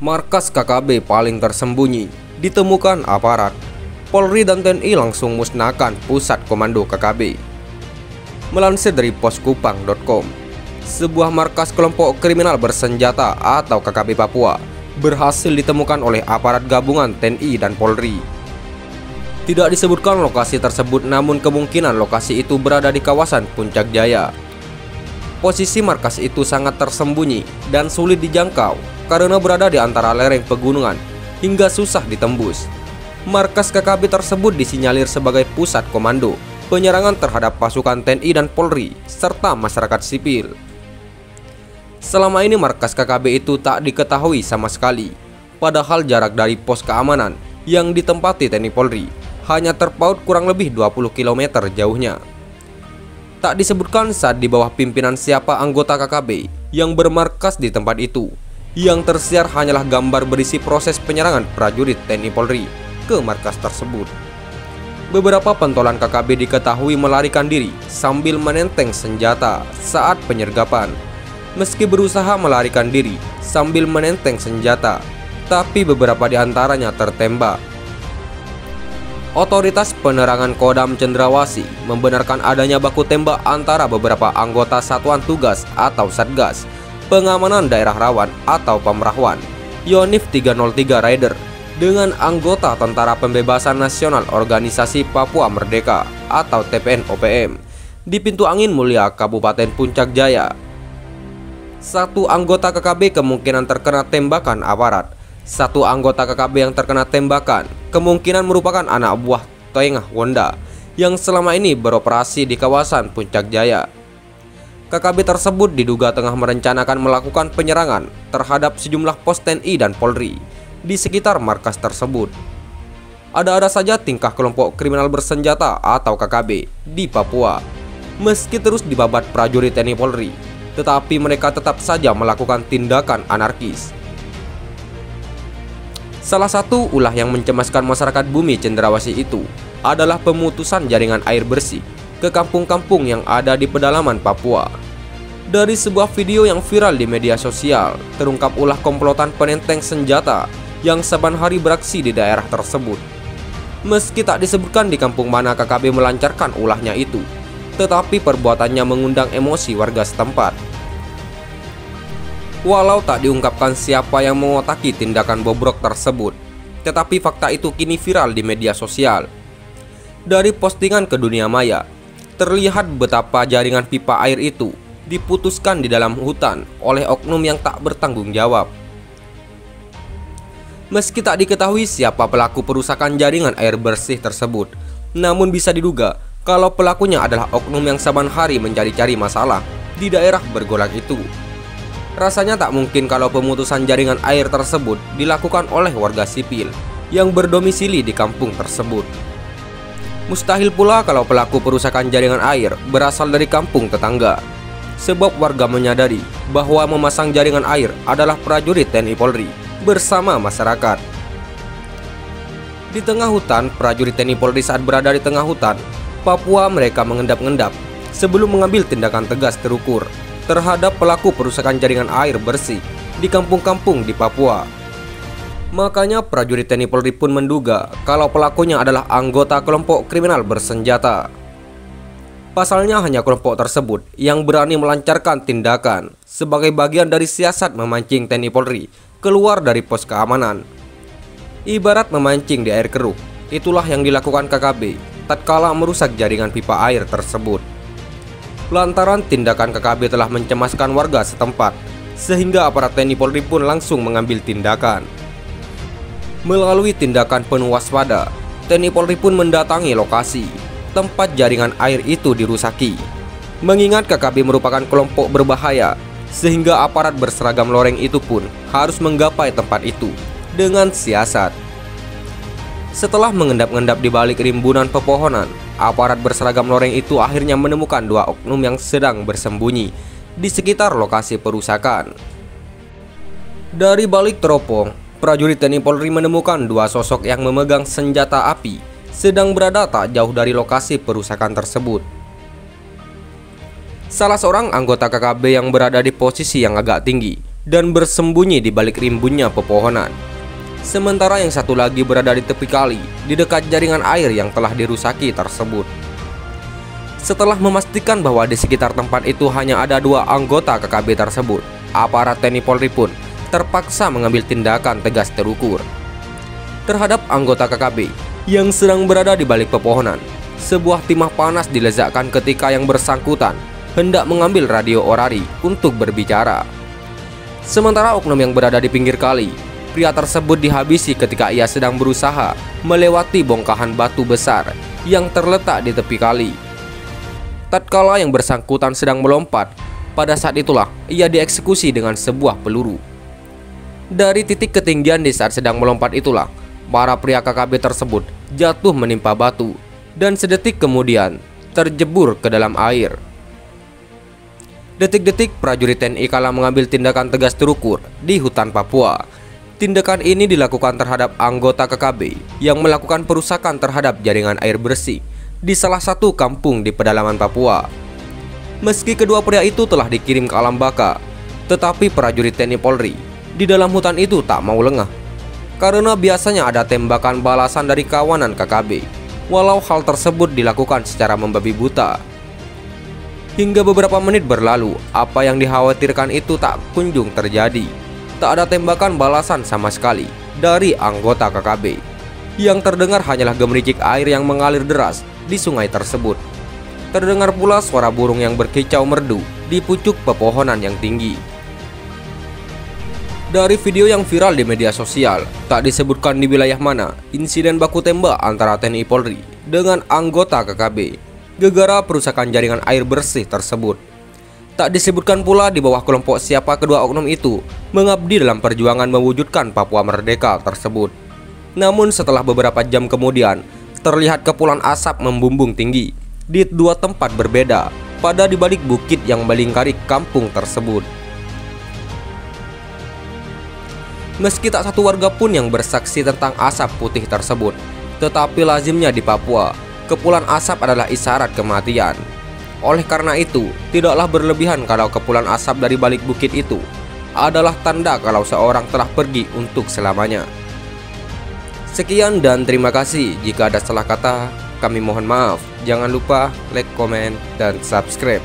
Markas KKB paling tersembunyi ditemukan aparat. Polri dan TNI langsung musnahkan pusat komando KKB. Melansir dari poskupang.com, sebuah markas kelompok kriminal bersenjata atau KKB Papua berhasil ditemukan oleh aparat gabungan TNI dan Polri. Tidak disebutkan lokasi tersebut, namun kemungkinan lokasi itu berada di kawasan Puncak Jaya. Posisi markas itu sangat tersembunyi dan sulit dijangkau karena berada di antara lereng pegunungan hingga susah ditembus. Markas KKB tersebut disinyalir sebagai pusat komando penyerangan terhadap pasukan TNI dan Polri serta masyarakat sipil. Selama ini markas KKB itu tak diketahui sama sekali, padahal jarak dari pos keamanan yang ditempati TNI Polri hanya terpaut kurang lebih 20 km jauhnya. Tak disebutkan saat di bawah pimpinan siapa anggota KKB yang bermarkas di tempat itu. Yang tersiar hanyalah gambar berisi proses penyerangan prajurit TNI Polri ke markas tersebut. Beberapa pentolan KKB diketahui melarikan diri sambil menenteng senjata saat penyergapan. Meski berusaha melarikan diri sambil menenteng senjata, tapi beberapa di antaranya tertembak. Otoritas Penerangan Kodam Cendrawasih membenarkan adanya baku tembak antara beberapa anggota Satuan Tugas atau Satgas Pengamanan Daerah Rawan atau Pamrahwan Yonif 303 Raider dengan anggota Tentara Pembebasan Nasional Organisasi Papua Merdeka atau TPN-OPM di Pintu Angin Mulia, Kabupaten Puncak Jaya. Satu anggota KKB kemungkinan terkena tembakan aparat. Satu anggota KKB yang terkena tembakan kemungkinan merupakan anak buah Tengah Wonda yang selama ini beroperasi di kawasan Puncak Jaya. KKB tersebut diduga tengah merencanakan melakukan penyerangan terhadap sejumlah pos TNI dan Polri di sekitar markas tersebut. Ada-ada saja tingkah kelompok kriminal bersenjata atau KKB di Papua. Meski terus dibabat prajurit TNI Polri, tetapi mereka tetap saja melakukan tindakan anarkis. Salah satu ulah yang mencemaskan masyarakat bumi Cendrawasih itu adalah pemutusan jaringan air bersih ke kampung-kampung yang ada di pedalaman Papua. Dari sebuah video yang viral di media sosial, terungkap ulah komplotan penenteng senjata yang saban hari beraksi di daerah tersebut. Meski tak disebutkan di kampung mana KKB melancarkan ulahnya itu, tetapi perbuatannya mengundang emosi warga setempat. Walau tak diungkapkan siapa yang mengotaki tindakan bobrok tersebut, tetapi fakta itu kini viral di media sosial. Dari postingan ke dunia maya, terlihat betapa jaringan pipa air itu diputuskan di dalam hutan oleh oknum yang tak bertanggung jawab. Meski tak diketahui siapa pelaku perusakan jaringan air bersih tersebut, namun bisa diduga kalau pelakunya adalah oknum yang saban hari mencari-cari masalah di daerah bergolak itu. Rasanya tak mungkin kalau pemutusan jaringan air tersebut dilakukan oleh warga sipil yang berdomisili di kampung tersebut. Mustahil pula kalau pelaku perusakan jaringan air berasal dari kampung tetangga, sebab warga menyadari bahwa memasang jaringan air adalah prajurit TNI Polri bersama masyarakat. Di tengah hutan, prajurit TNI Polri saat berada di tengah hutan Papua, mereka mengendap-endap sebelum mengambil tindakan tegas terukur terhadap pelaku perusakan jaringan air bersih di kampung-kampung di Papua. Makanya prajurit TNI Polri pun menduga kalau pelakunya adalah anggota kelompok kriminal bersenjata. Pasalnya hanya kelompok tersebut yang berani melancarkan tindakan sebagai bagian dari siasat memancing TNI Polri keluar dari pos keamanan. Ibarat memancing di air keruh, itulah yang dilakukan KKB tatkala merusak jaringan pipa air tersebut. Lantaran tindakan KKB telah mencemaskan warga setempat, sehingga aparat TNI Polri pun langsung mengambil tindakan. Melalui tindakan penuh waspada, TNI Polri pun mendatangi lokasi tempat jaringan air itu dirusaki. Mengingat KKB merupakan kelompok berbahaya, sehingga aparat berseragam loreng itu pun harus menggapai tempat itu dengan siasat. Setelah mengendap-endap di balik rimbunan pepohonan, aparat berseragam loreng itu akhirnya menemukan dua oknum yang sedang bersembunyi di sekitar lokasi perusakan. Dari balik teropong, prajurit TNI Polri menemukan dua sosok yang memegang senjata api sedang berada tak jauh dari lokasi perusakan tersebut. Salah seorang anggota KKB yang berada di posisi yang agak tinggi dan bersembunyi di balik rimbunnya pepohonan. Sementara yang satu lagi berada di tepi kali, di dekat jaringan air yang telah dirusaki tersebut. Setelah memastikan bahwa di sekitar tempat itu hanya ada 2 anggota KKB tersebut, aparat TNI Polri pun terpaksa mengambil tindakan tegas terukur terhadap anggota KKB yang sedang berada di balik pepohonan. Sebuah timah panas dilezakkan ketika yang bersangkutan hendak mengambil radio orari untuk berbicara. Sementara oknum yang berada di pinggir kali, pria tersebut dihabisi ketika ia sedang berusaha melewati bongkahan batu besar yang terletak di tepi kali. Tatkala yang bersangkutan sedang melompat, pada saat itulah ia dieksekusi dengan sebuah peluru. Dari titik ketinggian di saat sedang melompat itulah, para pria KKB tersebut jatuh menimpa batu dan sedetik kemudian terjebur ke dalam air. Detik-detik prajurit TNI kala mengambil tindakan tegas terukur di hutan Papua. Tindakan ini dilakukan terhadap anggota KKB yang melakukan perusakan terhadap jaringan air bersih di salah satu kampung di pedalaman Papua. Meski kedua pria itu telah dikirim ke alam baka, tetapi prajurit TNI Polri di dalam hutan itu tak mau lengah, karena biasanya ada tembakan balasan dari kawanan KKB, walau hal tersebut dilakukan secara membabi buta. Hingga beberapa menit berlalu, apa yang dikhawatirkan itu tak kunjung terjadi. Tak ada tembakan balasan sama sekali dari anggota KKB. Yang terdengar hanyalah gemericik air yang mengalir deras di sungai tersebut. Terdengar pula suara burung yang berkicau merdu di pucuk pepohonan yang tinggi. Dari video yang viral di media sosial, tak disebutkan di wilayah mana insiden baku tembak antara TNI Polri dengan anggota KKB gegara perusakan jaringan air bersih tersebut. Tak disebutkan pula di bawah kelompok siapa kedua oknum itu mengabdi dalam perjuangan mewujudkan Papua Merdeka tersebut. Namun setelah beberapa jam kemudian, terlihat kepulan asap membumbung tinggi di 2 tempat berbeda pada di balik bukit yang melingkari kampung tersebut. Meski tak satu warga pun yang bersaksi tentang asap putih tersebut, tetapi lazimnya di Papua, kepulan asap adalah isyarat kematian. Oleh karena itu, tidaklah berlebihan kalau kepulan asap dari balik bukit itu adalah tanda kalau seorang telah pergi untuk selamanya. Sekian dan terima kasih. Jika ada salah kata, kami mohon maaf. Jangan lupa like, komen, dan subscribe.